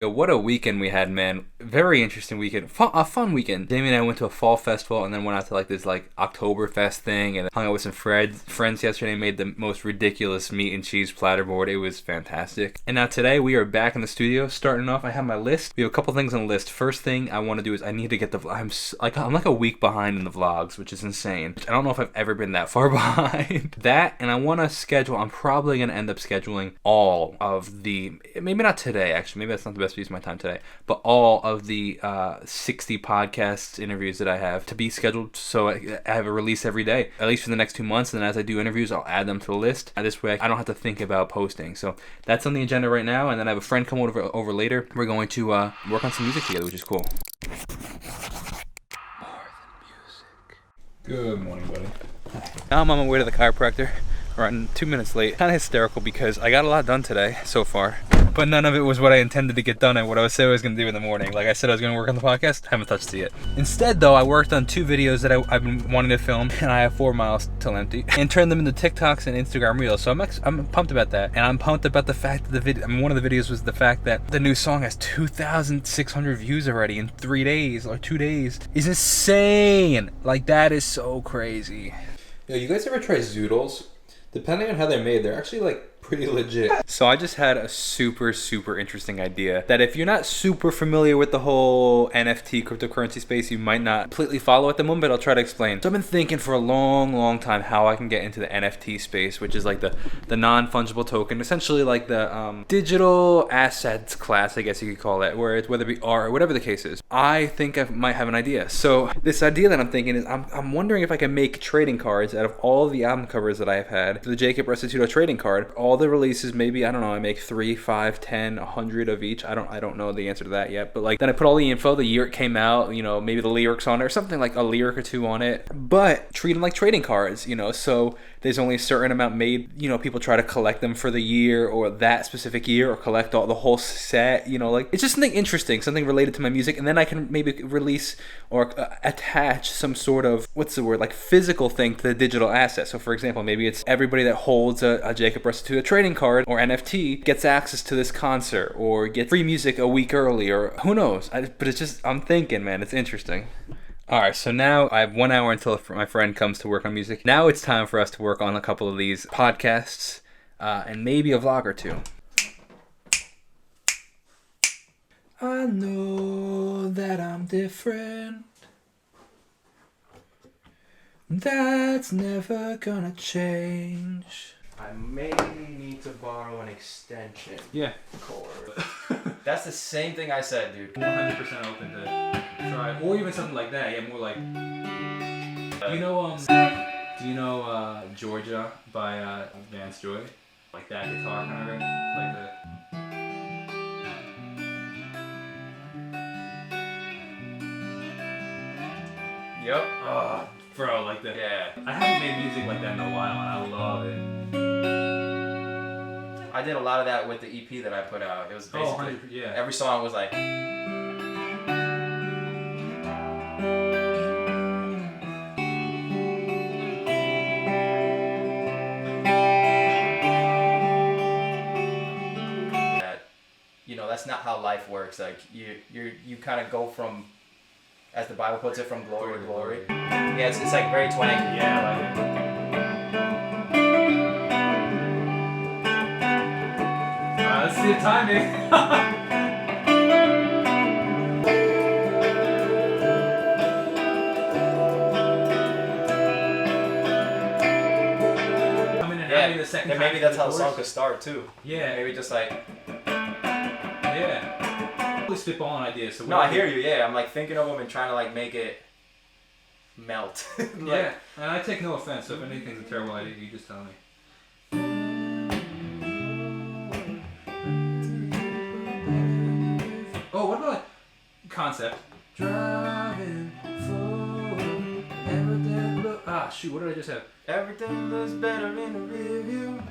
Yo, what a weekend we had, man. Very interesting weekend. A fun weekend. Jamie and I went to a fall festival and then went out to like this like Oktoberfest thing and hung out with some friends yesterday and made the most ridiculous meat and cheese platter board. It was fantastic. And now today we are back in the studio. Starting off, I have my list. We have a couple things on the list. First thing I want to do is I need to get the I'm like a week behind in the vlogs, which is insane. I don't know if I've ever been that far behind. That, and I want to schedule, I'm probably going to end up scheduling all of the, maybe not today actually, maybe that's not the best use of my time today, but all of the 60 podcasts interviews that I have to be scheduled so I have a release every day, at least for the next 2 months, and then as I do interviews I'll add them to the list, and this way I don't have to think about posting. So that's on the agenda right now, and then I have a friend come over later. We're going to work on some music together, which is cool. Good morning, buddy. Now I'm on my way to the chiropractor. Running 2 minutes late. Kind of hysterical because I got a lot done today so far, but none of it was what I intended to get done and what I said I was going to do in the morning. Like I said I was going to work on the podcast, haven't touched it yet. Instead though, I worked on 2 videos that I've been wanting to film, and I have 4 miles till empty, and turned them into TikToks and Instagram Reels. So I'm pumped about that, and I'm pumped about the fact that one of the videos was the fact that the new song has 2,600 views already in 3 days or 2 days. Is insane. Like that is so crazy. Yo, you guys ever try zoodles? Depending on how they're made, they're actually like pretty legit. So I just had a super interesting idea that if you're not super familiar with the whole NFT cryptocurrency space, you might not completely follow at the moment, but I'll try to explain. So I've been thinking for a long time how I can get into the NFT space, which is like the non-fungible token, essentially like the digital assets class, I guess you could call it, where it's whether it be art or whatever the case is. I think I might have an idea. So this idea that I'm thinking is I'm wondering if I can make trading cards out of all of the album covers that I've had. The Jacob Restituto trading card, all the releases, maybe, I don't know, I make 3, 5, 10, 100 of each. I don't know the answer to that yet, but like then I put all the info, the year it came out, you know, maybe the lyrics on it or something, like a lyric or 2 on it, but treat them like trading cards, you know. So there's only a certain amount made, you know, people try to collect them for the year or that specific year, or collect the whole set, you know, like it's just something interesting, something related to my music, and then I can maybe release or attach some sort of, what's the word, like physical thing to the digital asset. So for example, maybe it's everybody that holds a Jacob Restituto trading card or NFT gets access to this concert or gets free music a week early, or who knows. But it's just, I'm thinking, man, it's interesting. Alright, so now I have 1 hour until my friend comes to work on music. Now it's time for us to work on a couple of these podcasts and maybe a vlog or 2. I know that I'm different. That's never gonna change. I may need to borrow an extension. Yeah. Cord. That's the same thing I said, dude. 100% open to try, or even something like that. Yeah, more like. Do you know Georgia by Vance Joy? Like that guitar kind of ring, like the. Yep. Bro, like that. Yeah. I haven't made music like that in a while, and I love it. I did a lot of that with the EP that I put out. It was basically yeah. Every song was like. You know, that's not how life works. Like you kind of go from, as the Bible puts it, from glory to glory. Yeah, it's like very twangy. Yeah, I like it. Let's see the timing. And maybe that's how the song could start too. Yeah. Maybe just like. Yeah. Totally spitballing ideas. So no, I hear you. Yeah, I'm like thinking of them and trying to like make it melt. Like, yeah, and I take no offense. So if anything's a terrible idea, you just tell me. Oh, what about concept? Driving forward, everything look. Ah, shoot! What did I just have? Everything looks better in the rear view.